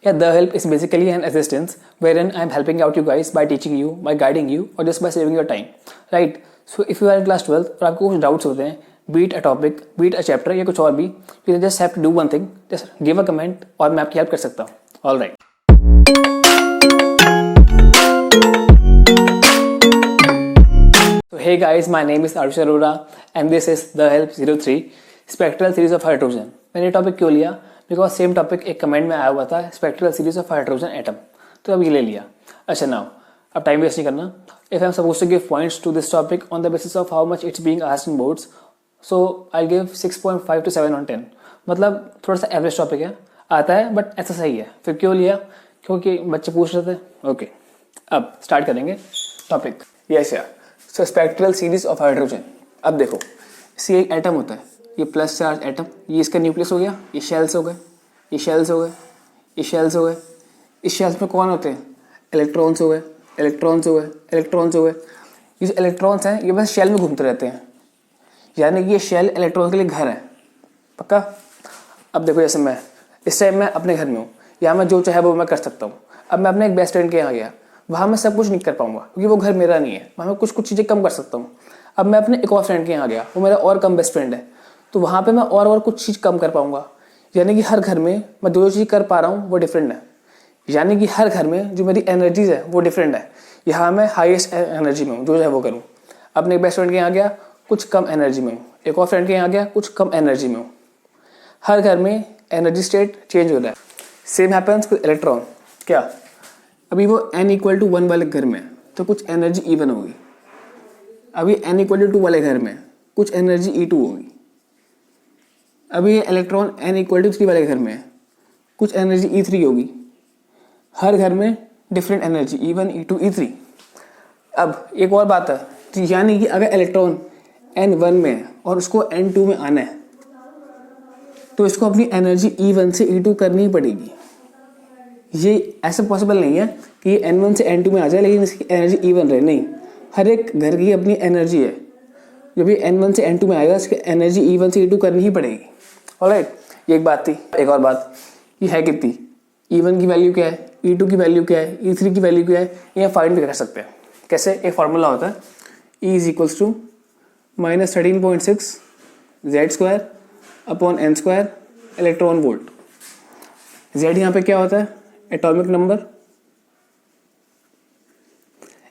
Yeah, the help is basically an assistance wherein I'm helping out you guys by teaching you, by guiding you, or just by saving your time, right? So if you are in class 12th और आपको कुछ doubts होते हैं, be it a topic, be it a chapter या कुछ और भी, you just have to do one thing, just give a comment और मैं आपकी हेल्प कर सकता हूँ. All right. So hey guys, my name is Arush Arora and this is The Help 03 Spectral Series of Hydrogen. मैंने ये topic क्यों लिया? बिकॉज सेम टॉपिक एक कमेंट में आया हुआ था, spectral series of hydrogen atom, तो अब ये ले लिया. अच्छा नाउ अब टाइम वेस्ट नहीं करना. If I am suppose to give points to this topic on the basis of how much it's being asked in boards, so I give 6.5 to 7 on 10. मतलब थोड़ा सा एवरेज टॉपिक है, आता है but ऐसा सही है. फिर क्यों लिया? क्योंकि बच्चे पूछ रहे थे. ओके, अब स्टार्ट करेंगे टॉपिक. यस यार, सो स्पेक्ट्रल सीरीज ऑफ हाइड्रोजन. अब देखो, सी एक एटम होता है, ये प्लस चार्ज एटम, ये इसका न्यूक्लियस हो गया, ये शेल्स हो गए, ये शेल्स हो गए, ये शेल्स हो गए. इस शेल्स में कौन होते हैं? इलेक्ट्रॉन्स हो गए, इलेक्ट्रॉन्स हो गए, इलेक्ट्रॉन्स हो गए. ये जो इलेक्ट्रॉन्स हैं ये बस शेल में घूमते रहते हैं, यानी कि ये शेल इलेक्ट्रॉन के लिए घर है. पक्का? अब देखो, जैसे मैं इस टाइम मैं अपने घर में हूँ, यहाँ मैं जो चाहे वो मैं कर सकता हूँ. अब मैं अपने एक बेस्ट फ्रेंड के यहाँ गया, वहाँ मैं सब कुछ नहीं कर पाऊंगा क्योंकि वो घर मेरा नहीं है, वहाँ मैं कुछ कुछ चीज़ें कम कर सकता हूँ. अब मैं अपने एक और फ्रेंड के यहाँ गया, वो मेरा और कम बेस्ट फ्रेंड है, तो वहाँ पे मैं और कुछ चीज़ कम कर पाऊंगा. यानी कि हर घर में मैं जो चीज़ कर पा रहा हूँ वो डिफरेंट है. यानी कि हर घर में जो मेरी एनर्जीज है वो डिफरेंट है. यहाँ मैं हाईएस्ट एनर्जी में हूँ, जो है वो करूँ. अपने एक बेस्ट फ्रेंड के यहाँ गया, कुछ कम एनर्जी में हूँ. एक और फ्रेंड के यहाँ गया, कुछ कम एनर्जी में हूँ. हर घर में एनर्जी स्टेट चेंज हो रहा है. Same happens with electron. क्या अभी वो n=1 वाले घर में तो कुछ एनर्जी E1 होगी. अभी n=2 वाले घर में कुछ एनर्जी E2 होगी. अभी इलेक्ट्रॉन n=3 वाले घर में कुछ एनर्जी E3 होगी. हर घर में different energy E1, E2, E3. अब एक और बात है, यानी कि अगर इलेक्ट्रॉन n1 में है और उसको n2 में आना है तो इसको अपनी एनर्जी E1 से E2 करनी ही पड़ेगी. ये ऐसा पॉसिबल नहीं है कि ये n1 से n2 में आ जाए लेकिन इसकी एनर्जी E1 रहे. नहीं, हर एक घर की अपनी एनर्जी है. जब ये n1 से n2 में आएगा इसकी एनर्जी E1 से E2 करनी ही पड़ेगी. ऑलराइट, ये एक बात थी. एक और बात, ये है कितनी, E1 की वैल्यू क्या है, E2 की वैल्यू क्या है, E3 की वैल्यू क्या है, ये फाइंड भी कर सकते हैं. कैसे? एक फार्मूला होता है, E = -13.6 Z² / electron volt. Z यहाँ पे क्या होता है? Atomic number,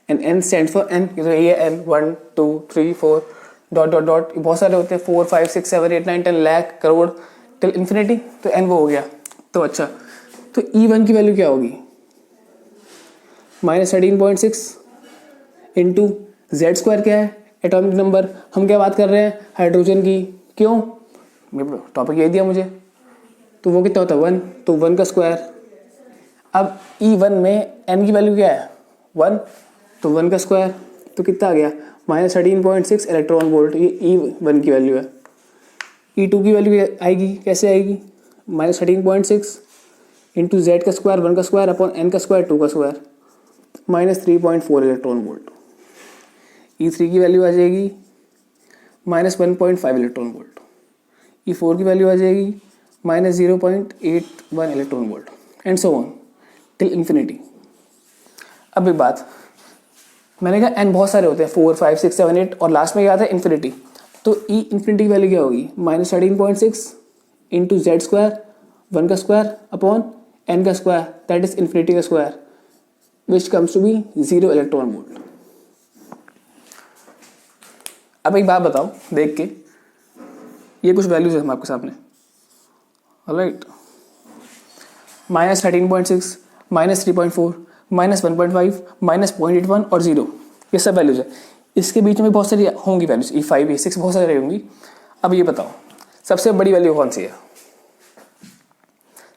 and N stand for N. ये N 1 2 3 4 ... बहुत सारे होते हैं, 4 5 6 7 8 9 10 लाख करोड़ टिल इन्फिनिटी. तो N वो हो गया. तो अच्छा, तो E1 की वैल्यू क्या होगी? -13.6 इंटू Z² क्या है? Atomic number. हम क्या बात कर रहे हैं? हाइड्रोजन की. क्यों? टॉपिक यही दिया मुझे. तो वो कितना होता है? 1. तो 1 का स्क्वायर. अब E1 में N की वैल्यू क्या है? 1. तो 1 का स्क्वायर. तो कितना आ गया? -13.6 इलेक्ट्रॉन वोल्ट. ये E1 की वैल्यू है. E2 की वैल्यू आएगी, कैसे आएगी? -13.6 इंटू Z का स्क्वायर 1 का स्क्वायर अपॉन N का स्क्वायर 2 का स्क्वायर, -3.4 इलेक्ट्रॉन वोल्ट. E3 की वैल्यू आ जाएगी -1.5 इलेक्ट्रॉन वोल्ट. E4 की वैल्यू आ जाएगी -0.81 electron volt, and so on till infinity. अब एक बात, मैंने कहा n बहुत सारे होते हैं, 4 5 6 7 8 और लास्ट में क्या आता है? इन्फिनिटी. तो E इन्फिनिटी की वैल्यू क्या होगी? -13.6 इंटू Z² 1 का स्क्वायर अपॉन N का स्क्वायर, दैट इज इन्फिनिटी का square, which comes to be 0 electron volt. अब एक बात बताओ देख के, ये कुछ वैल्यूज है हम आपके सामने. ऑलराइट, -13.6 -3.4 -1.5 -0.81 और 0, ये सब वैल्यूज है. इसके बीच में बहुत सारी होंगी वैल्यूज, E5 E6 बहुत सारी होंगी. अब ये बताओ सबसे बड़ी वैल्यू कौन सी है?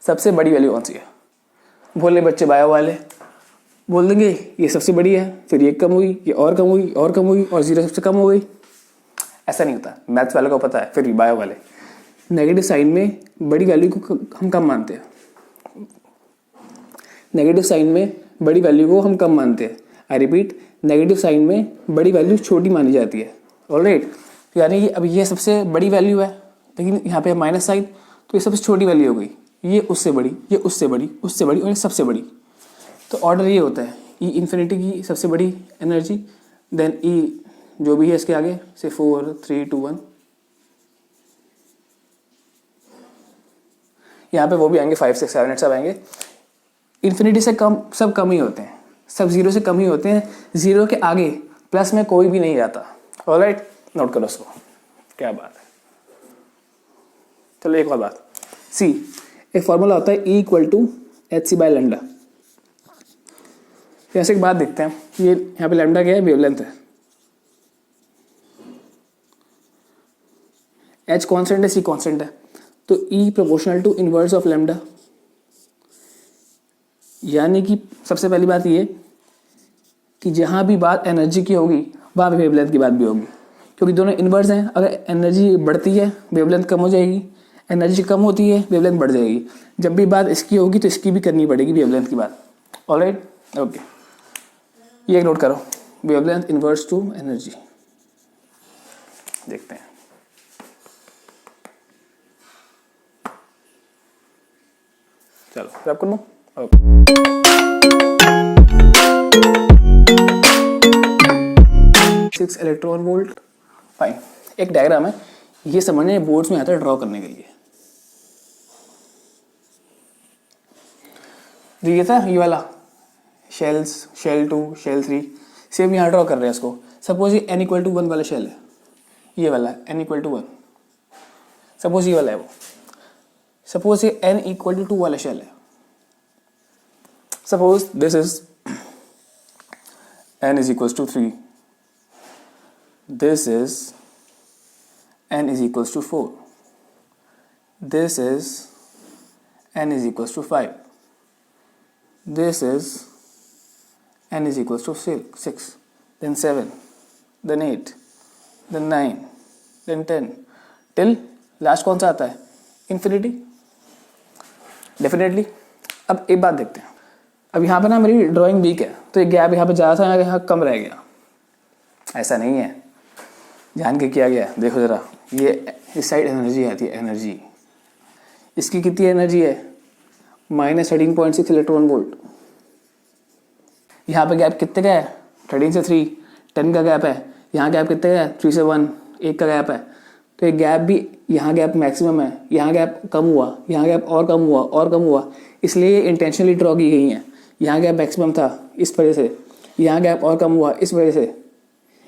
सबसे बड़ी वैल्यू कौन सी है? बोले बच्चे बायो वाले बोल देंगे ये सबसे बड़ी है, फिर ये कम हुई, ये और कम हुई, और कम हुई, और 0 सबसे कम हो गई. ऐसा नहीं होता. मैथ्स वाले को पता है, फिर भी बायो वाले नेगेटिव साइन में बड़ी वैल्यू को हम कम मानते हैं. नेगेटिव साइन में बड़ी वैल्यू को हम कम मानते हैं. आई रिपीट, नेगेटिव साइन में बड़ी वैल्यू छोटी मानी जाती है. ऑलराइट, यानी कि अब ये सबसे बड़ी वैल्यू है, लेकिन यहाँ पे माइनस साइन, तो ये सबसे छोटी वैल्यू हो गई. ये उससे बड़ी, ये उससे बड़ी, उससे बड़ी और ये सबसे बड़ी। तो ऑर्डर ये होता है, ई इन्फिनिटी की सबसे बड़ी एनर्जी, देन ई जो भी है इसके आगे से 4 3 2 1, यहाँ पे वो भी आएंगे 5 6 7 8 सब आएंगे। इन्फिनिटी से कम सब कम ही होते हैं, सब जीरो से कम ही होते हैं, जीरो के आगे प्लस में कोई भी नहीं जाता। ऑलराइट, नोट करो उसको, क्या बात है। चलो एक और बात, सी एक फॉर्मूला होता है E equal to H C by lambda. जैसे एक बात देखते हैं, ये यहाँ पे लैम्डा क्या है, वेवलेंथ है, एच कॉन्स्टेंट है, सी कॉन्स्टेंट है, तो E proportional to inverse of lambda. यानी कि सबसे पहली बात ये कि जहाँ भी बात एनर्जी की होगी वहाँ पे वेवलेंथ की बात भी होगी, क्योंकि दोनों इनवर्स हैं। अगर एनर्जी बढ़ती है वेवलेंथ कम हो जाएगी, एनर्जी कम होती है वेवलेंथ बढ़ जाएगी। जब भी बात इसकी होगी तो इसकी भी करनी पड़ेगी वेवलेंथ की बात। ऑलराइट, ओके, ये एक नोट करो, वेवलेंथ इनवर्स टू एनर्जी। देखते हैं, चलो रैप कर लूँ। Six electron volt, fine. एक डायग्राम है, ये समझने बोर्ड्स में आता है ड्रॉ करने के लिए। ये था ये वाला शेल्स, शेल 2 शेल 3, सेम यहाँ ड्रॉ कर रहे हैं इसको। सपोज ये n इक्वल टू 1 वाला शेल है, ये वाला n इक्वल टू 1, सपोज ये वाला है वो, सपोज ये n इक्वल टू 2 वाला शेल है, suppose this is n is equal to 3, this is n is equals to 4, this is n is equals to 5, this is n is equals to 6, then 7, then 8, then 9, then 10 till last कौन सा आता है, infinity. Definitely. अब एक बात देखते हैं, अब यहाँ पे ना मेरी ड्राइंग वीक है तो ये गैप यहाँ पे ज़्यादा था, यहाँ कम रह गया। ऐसा नहीं है, जान के किया गया। देखो ज़रा, ये इस साइड एनर्जी आती है, एनर्जी इसकी कितनी एनर्जी है, -13.6 इलेक्ट्रॉन वोल्ट। यहाँ पे गैप कितने का है, 13 से 3 10 का गैप है। यहाँ गैप कितने का है, 3 से 1 1 का गैप है। तो ये गैप भी, यहाँ गैप मैक्सिमम है, यहाँ गैप कम हुआ, यहाँ गैप और कम हुआ और कम हुआ, इसलिए ये इंटेंशनली ड्रॉ की गई हैं। यहाँ गैप मैक्सिमम था इस वजह से, यहाँ गैप और कम हुआ इस वजह से,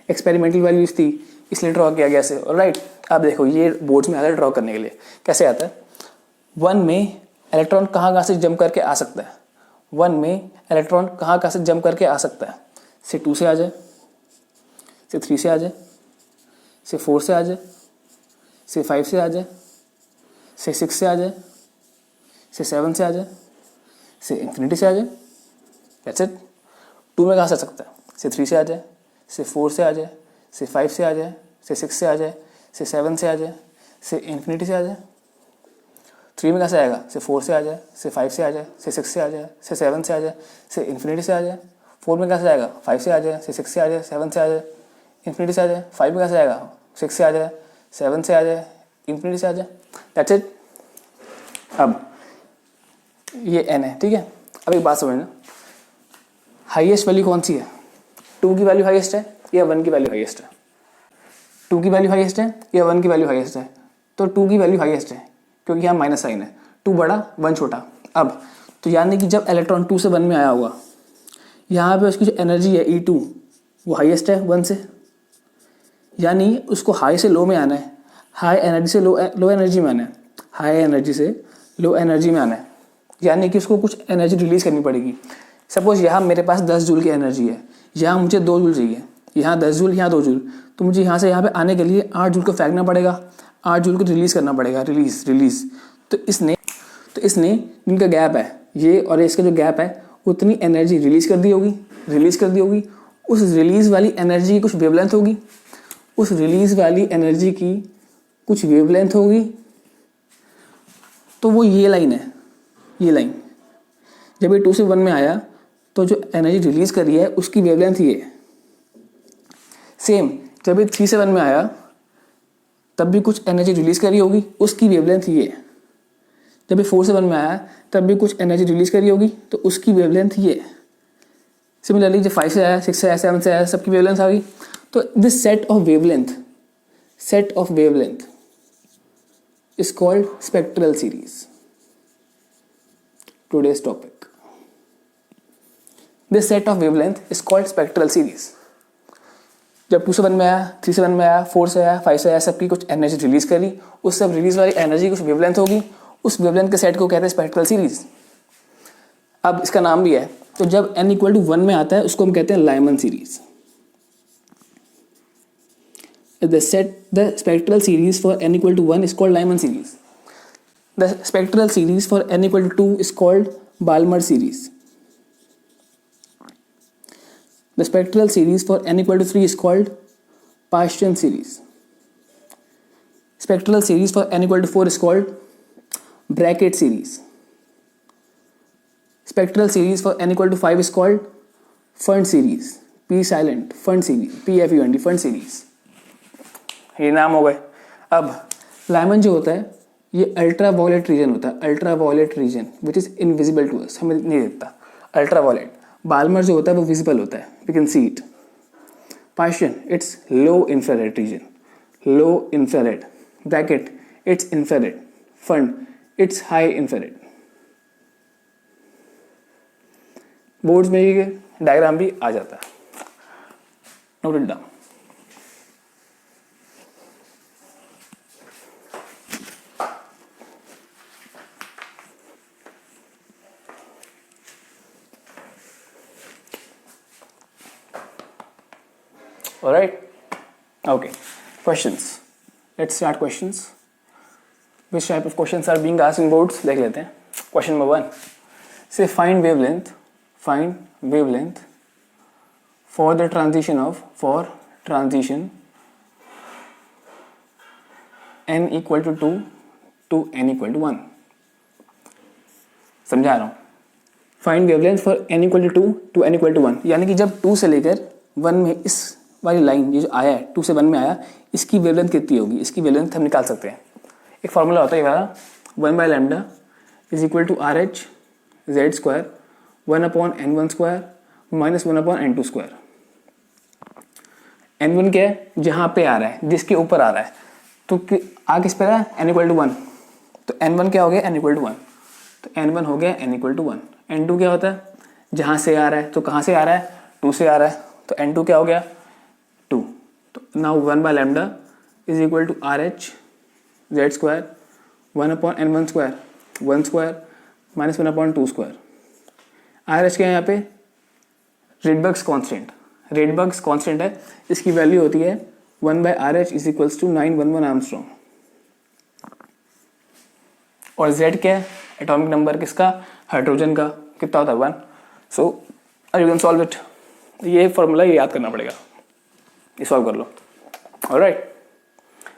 एक्सपेरिमेंटल वैल्यूज थी इसलिए ड्रॉ किया गया से। राइट, अब देखो ये बोर्ड्स में आता है ड्रॉ करने के लिए। कैसे आता है, 1 में इलेक्ट्रॉन कहाँ से जंप करके आ सकता है, 1 में इलेक्ट्रॉन कहाँ से जंप करके आ सकता है, से 2 से आ जाए, से 3 से आ जाए, से 4 से आ जाए, से 5 से आ जाए, से 6 से आ जाए, से 7 से आ जाए, से इन्फिनिटी से आ जाए। That's it. 2 में कहाँ से आ सकता है, से 3 से आ जाए, से 4 से आ जाए, से 5 से आ जाए, से 6 से आ जाए, से 7 से आ जाए, से इन्फिनिटी से आ जाए। 3 में कैसे आएगा, से 4 से आ जाए, से 5 से आ जाए, से 6 से आ जाए, से 7 से आ जाए, से इन्फिनिटी से आ जाए। 4 में कैसे आएगा, 5 से आ जाए, से 6 से आ जाए, 7 से आ जाए, इन्फिनिटी से आ जाए। 5 में कैसे आएगा, 6 से आ जाए, 7 से आ जाए, इन्फिनिटी से आ जाए। That's it. अब ये n है, ठीक है। अब एक बात समझना, हाईएस्ट वैल्यू कौन सी है, 2 की वैल्यू हाईएस्ट है या 1 की वैल्यू हाईएस्ट है, 2 की वैल्यू हाईएस्ट है या 1 की वैल्यू हाईएस्ट है। तो 2 की वैल्यू हाईएस्ट है क्योंकि यहाँ माइनस साइन है, 2 बड़ा 1 छोटा। अब तो यानी कि जब इलेक्ट्रॉन 2 से 1 में आया होगा, यहाँ पे उसकी जो एनर्जी है E2 वो हाईएस्ट है 1 से, यानी उसको हाई से लो में आना है, हाई एनर्जी से लो एनर्जी में आना है, हाई एनर्जी से लो एनर्जी में आना है। यानी कि उसको कुछ एनर्जी रिलीज करनी पड़ेगी। सपोज यहाँ मेरे पास 10 जूल की एनर्जी है, यहाँ मुझे 2 जूल चाहिए, यहाँ 10 जूल, यहाँ 2 जूल, तो मुझे यहाँ से यहाँ पे आने के लिए 8 जूल को फेंकना पड़ेगा, 8 जूल को रिलीज करना पड़ेगा, रिलीज। तो इसने इनका गैप है ये और इसका जो गैप है उतनी एनर्जी रिलीज कर दी होगी। उस रिलीज वाली एनर्जी की कुछ वेवलेंथ होगी, उस रिलीज वाली एनर्जी की कुछ वेवलेंथ होगी। तो वो ये लाइन है, ये लाइन जब ये 2 से 1 में आया तो जो एनर्जी रिलीज करी है उसकी वेवलेंथ ये है। सेम जब ये 3 से 1 में आया तब भी कुछ एनर्जी रिलीज करी होगी, उसकी वेवलेंथ ये है। जब ये 4 से 1 में आया तब भी कुछ एनर्जी रिलीज करी होगी, तो उसकी वेवलेंथ ये है। सिमिलरली जब 5 से आया, 6 से आया, 7 से आया, सबकी वेवलेंथ आ गई। तो this set of wavelength is called spectral series. Today's topic. This set of wavelength is called spectral series. जब 2 से 1 में आया, 3 से 1 में आया, 4 से आया, 5 से आया, सबकी कुछ एनर्जी रिलीज करी, उस सब रिलीज वाली एनर्जी कुछ वेवलेंथ होगी, उस वेवलेंथ के सेट को कहते हैं स्पेक्ट्रल सीरीज। अब इसका नाम भी है, तो जब n इक्वल टू 1 में आता है उसको हम कहते हैं Lyman series. The spectral series for n equal to 1 is called Lyman series. The spectral series for n equal to 2 is called Balmer series. The spectral series for n equal to 3 is called Paschen series. Spectral series for n equal to 4 is called Brackett series. Spectral series for n equal to 5 is called Pfund series. P silent, Pfund series, PFUND, Pfund series. ये नाम हो गए। अब Lyman जो होता है ये ultra violet region होता है, ultraviolet region which is invisible to us, हमें नहीं दिखता, अल्ट्रा वॉयलेट। बाल्मर जो होता है वो विजिबल होता है, we can see it. Paschen it's low infrared region, low infrared. Brackett it's infrared. Pfund it's high infrared. Boards में ये डायग्राम भी आ जाता है, note it down. Alright, okay, questions. Let's start questions. Which type of questions are being asked in boards? देख लेते हैं. Question number 1. Say find wavelength for the transition n equal to 2 to n equal to 1. समझा रहा हूँ. Find wavelength for n equal to 2 to n equal to 1. यानी कि जब 2 से लेकर 1 में इस वाली लाइन ये जो आया है 2 से 1 में आया, इसकी वेवलेंथ कितनी होगी, इसकी वेवलेंथ हम निकाल सकते हैं। एक फार्मूला होता है ये वाला, 1/λ is equal to RH Z square 1/n1 square minus 1/n2 square. n1 क्या है, जहाँ पे आ रहा है, जिसके ऊपर आ रहा है, तो आ किस पे रहा है, n इक्वल टू 1, तो n1 क्या हो गया, n इक्वल टू 1, तो n1 हो गया n इक्वल टू 1। n2 क्या होता है, जहाँ से आ रहा है, तो कहाँ से आ रहा है, 2 से आ रहा है, तो n2 क्या हो गया 2। तो now 1/λ is equal to RH Z square 1/n1 square 1 square minus 1/2 square. RH क्या है यहाँ पे, रेडबर्ग्स कांस्टेंट, रेडबर्ग्स कांस्टेंट है, इसकी वैल्यू होती है 1/RH is equals to 911 angstrom. और Z क्या है, एटॉमिक नंबर किसका, हाइड्रोजन का, कितना होता है 1। So you can solve it, ये फॉर्मूला ये याद करना पड़ेगा, ये सॉल्व कर लो। ऑलराइट,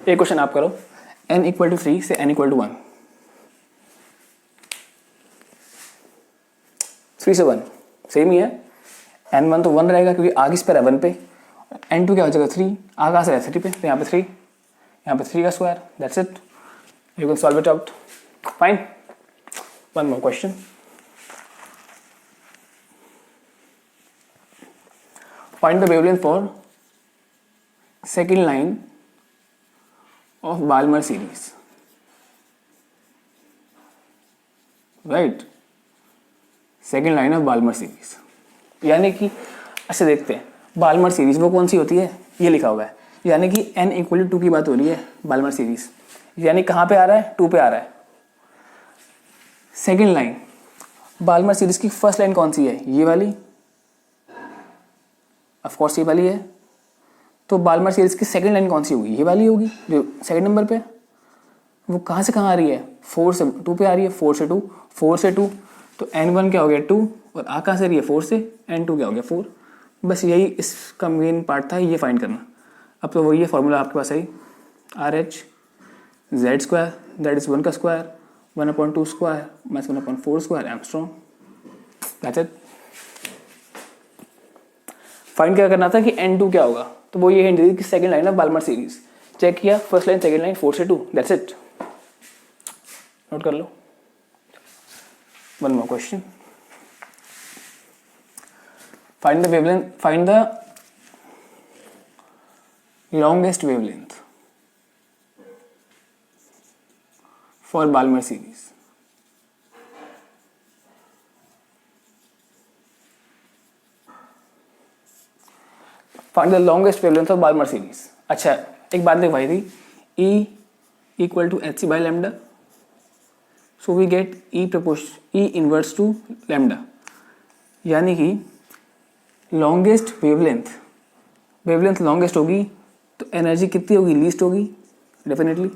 एक क्वेश्चन आप करो, n इक्वल टू 3 से n इक्वल टू 1, 3 से 1 सेम ही है, n1 तो 1 रहेगा क्योंकि आगे इस पर है 1 पे, n2 क्या हो जाएगा 3, आगे से है 3 पे, तो यहाँ पे 3, यहाँ पे 3 का square, that's it, you can solve it out. Fine, one more question, find the wavelength for second line of Balmer series, right? Second line of Balmer series, यानी कि ऐसे देखते हैं बाल्मर सीरीज वो कौन सी होती है, ये लिखा हुआ है, यानी कि n इक्वल टू 2 की बात हो रही है, बाल्मर सीरीज यानी कहाँ पे आ रहा है, 2 पे आ रहा है। सेकेंड लाइन बाल्मर सीरीज की फर्स्ट लाइन कौन सी है, ये वाली, ऑफ कोर्स ये वाली है। तो बाल्मर सीरीज की सेकंड लाइन कौन सी होगी, ये वाली होगी जो सेकंड नंबर पे। वो कहाँ से कहाँ आ रही है, 4 से 2 पे आ रही है, 4 से 2, 4 से 2, तो n1 क्या हो गया 2, और आ कहाँ से रही है 4 से, n2 क्या हो गया 4। बस यही इसका मेन पार्ट था, ये फाइंड करना। अब तो वही है फॉर्मूला आपके पास है, RH Z square that is 1 का square 1/2 square minus 1/4 square angstrom, that's it. Find क्या करना था कि n2 क्या होगा, तो वो ये हिंट दी कि second line of Balmer series. Check किया, फर्स्ट लाइन सेकंड लाइन 4 से 2, दैट्स इट, नोट कर लो। One more question. Find the wavelength. Find the longest wavelength for Balmer series. Find the longest wavelength of Balmer series. अच्छा, एक बात देख भाई थी, E equal to hc by lambda. So we get E inverse to lambda. यानी कि longest wavelength longest होगी तो एनर्जी कितनी होगी, लीस्ट होगी डेफिनेटली.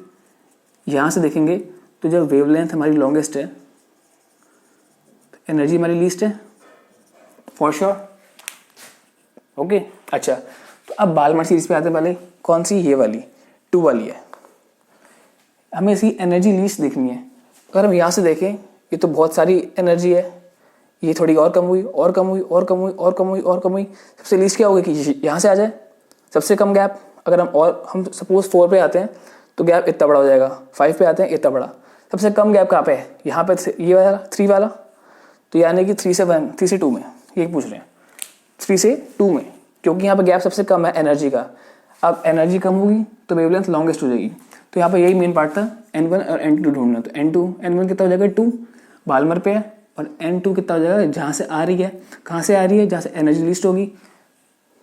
यहाँ से देखेंगे तो जब वेवलेंथ हमारी लॉन्गेस्ट है तो एनर्जी हमारी लीस्ट है फॉर श्योर. ओके, अच्छा तो अब बाल्मर सीरीज पे आते हैं. पहले कौन सी, ये वाली 2 वाली है. हमें इसकी एनर्जी लीस्ट देखनी है. अगर हम यहाँ से देखें ये तो बहुत सारी एनर्जी है, ये थोड़ी और कम हुई और कम हुई और कम हुई और कम हुई और कम हुई. सबसे लीस्ट क्या होगा कि यहाँ से आ जाए सबसे कम गैप. अगर हम सपोज 4 पे आते हैं तो गैप इतना बड़ा हो जाएगा, 5 पे आते हैं इतना बड़ा. सबसे कम गैप कहाँ पे है, यहाँ पे ये वाला 3 वाला. तो यानी कि 3 से 1, 3 से 2 में, ये पूछ रहे हैं 3 से 2 में, क्योंकि यहाँ पे गैप सबसे कम है एनर्जी का. अब एनर्जी कम होगी तो वेवलेंथ लॉन्गेस्ट हो जाएगी. तो यहाँ पे यही मेन पार्ट था, N1 और N2 ढूंढना. तो N1 कितना हो जाएगा 2 बाल्मर पे है, और N2 कितना हो जाएगा जहाँ से आ रही है, कहाँ से आ रही है, जहाँ से एनर्जी लिस्ट होगी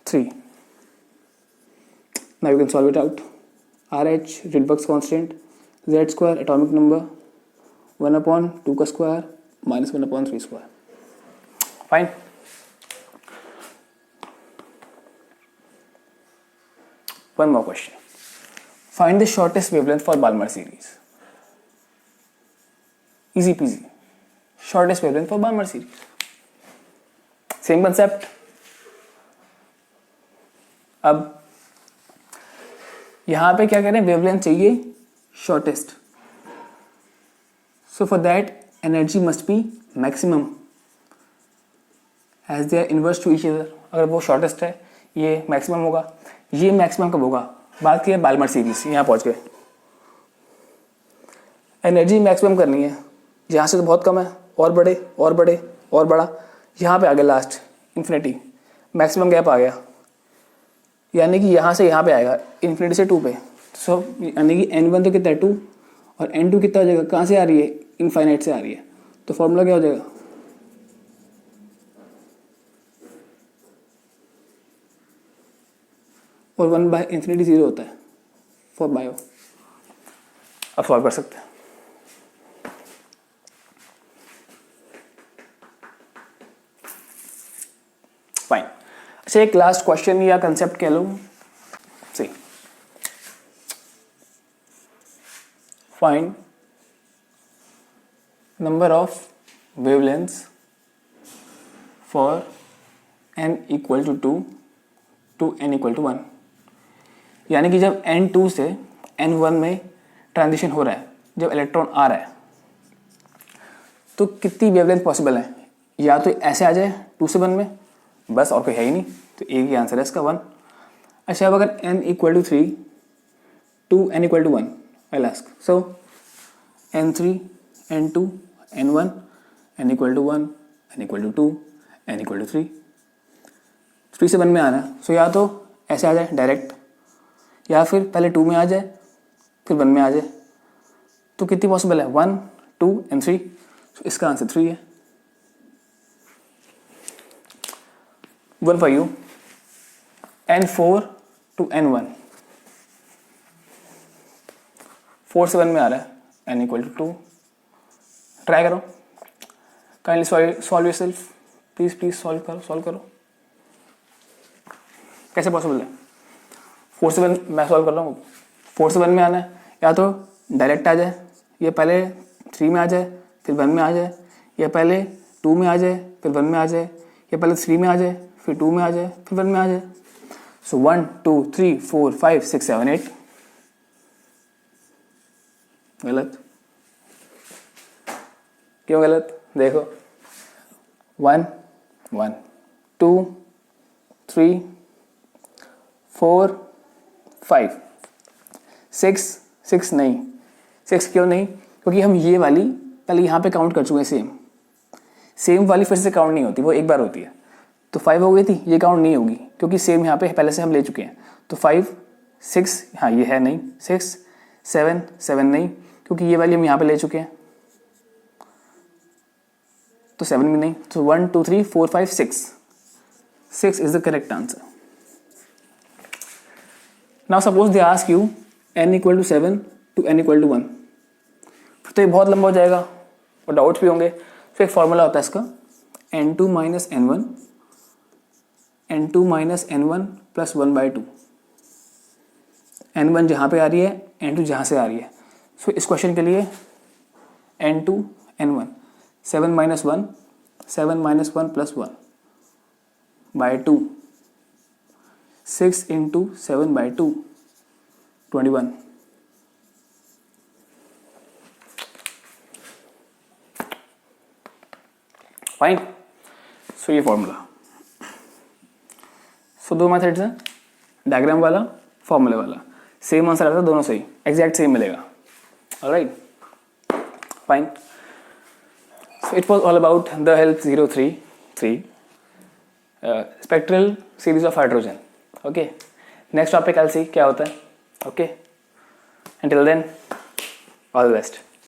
3. Now you can solve it out. RH Rydberg's constant, Z square atomic number 1/2 का square minus 1/3 square. Fine. One more question. Find the shortest wavelength for Balmer series. Easy peasy. Shortest wavelength for Balmer series. Same concept. अब यहां पे क्या कह रहे हैं, wavelength चाहिए shortest. So for that energy must be maximum as they are inverse to each other. अगर वो शॉर्टेस्ट है ये मैक्सिमम होगा. ये मैक्सिमम कब होगा, बात की है बाल्मर सीरीज. यहाँ पहुँच गए, एनर्जी मैक्सिमम करनी है. यहाँ से तो बहुत कम है, और बड़े और बड़े और बड़ा. यहाँ पे आ गया लास्ट इन्फिनिटी, मैक्सिमम गैप आ गया. यानी कि यहाँ से यहाँ पे आएगा इन्फिनिटी से 2 पे. सो यानी कि N1 तो कितना है 2, और N2 कितना हो जाएगा, कहाँ से आ रही है, इनफाइनाइट से आ रही है. तो फॉर्मूला क्या हो जाएगा, और 1/∞ 0 होता है फॉर बायो. अब सॉल्व कर सकते हैं. फाइन. अच्छा, एक लास्ट क्वेश्चन या कंसेप्ट कह लो. See, find number of wavelengths for n equal to 2 to n equal to 1. यानी कि जब N2 से N1 में ट्रांजिशन हो रहा है, जब इलेक्ट्रॉन आ रहा है, तो कितनी वेवलेंथ पॉसिबल है. या तो ऐसे आ जाए 2 से 1 में, बस और कोई है ही नहीं, तो एक ही आंसर है इसका 1. अच्छा, अब अगर n equal to 3 to n equal to 1, I'll ask. So N3, N2, N1, n equal to 1, n equal to 2, n equal to 3. 3 से 1 में आना है. सो या तो ऐसे आ जाए डायरेक्ट, या फिर पहले 2 में आ जाए फिर 1 में आ जाए. तो कितनी पॉसिबल है, 1, 2 and 3. सो इसका आंसर 3 है. 1 for you. N4 to N1, 4 से 1 में आ रहा है, n equal to 2. ट्राई करो, kindly solve yourself. Please solve करो. कैसे पॉसिबल है, 4 से 1 मैं सॉल्व कर रहा हूँ. 4 से 1 में आना है, या तो डायरेक्ट आ जाए, या पहले 3 में आ जाए फिर 1 में आ जाए, या पहले 2 में आ जाए फिर 1 में आ जाए, या पहले 3 में आ जाए फिर 2 में आ जाए फिर 1 में आ जाए. सो 1 2 3 4 5 6 7 8. गलत. क्यों गलत, देखो 1 1 2 3 4 5 6 नहीं. 6 क्यों नहीं, क्योंकि हम ये वाली पहले यहाँ पे काउंट कर चुके हैं सेम. सेम वाली फिर से काउंट नहीं होती, वो एक बार होती है। तो 5 हो गई थी, ये काउंट नहीं होगी क्योंकि सेम यहाँ पे पहले से हम ले चुके हैं। तो 5 6, हाँ ये है नहीं, 6 7 7 नहीं क्योंकि ये वाली हम यहाँ पे ले चुके हैं, तो 7 भी नहीं। तो 1 2 3 4 5 6 6 is the correct answer. Now suppose they ask you n equal to 7 to n equal to 1, तो ये बहुत लंबा हो जाएगा और डाउट्स भी होंगे। तो एक फॉर्मूला होता है इसका, n2 minus n1 n2 minus n1 plus 1/2। n1 जहाँ पे आ रही है, n2 जहाँ से आ रही है। सो इस क्वेश्चन के लिए n2 n1 7 minus 1 7 minus 1 plus 1/2 6 into 7/2 21। Fine. So ये फॉर्मूला, सो दो मेथड्स हैं, डायग्राम वाला, फॉर्मूले वाला। सेम आंसर आता है दोनों सही, एग्जैक्ट सेम मिलेगा। Alright, fine. So it was all about the help 033 spectral series of hydrogen. Okay, next topic I will see क्या होता है। Okay, until then, all the best.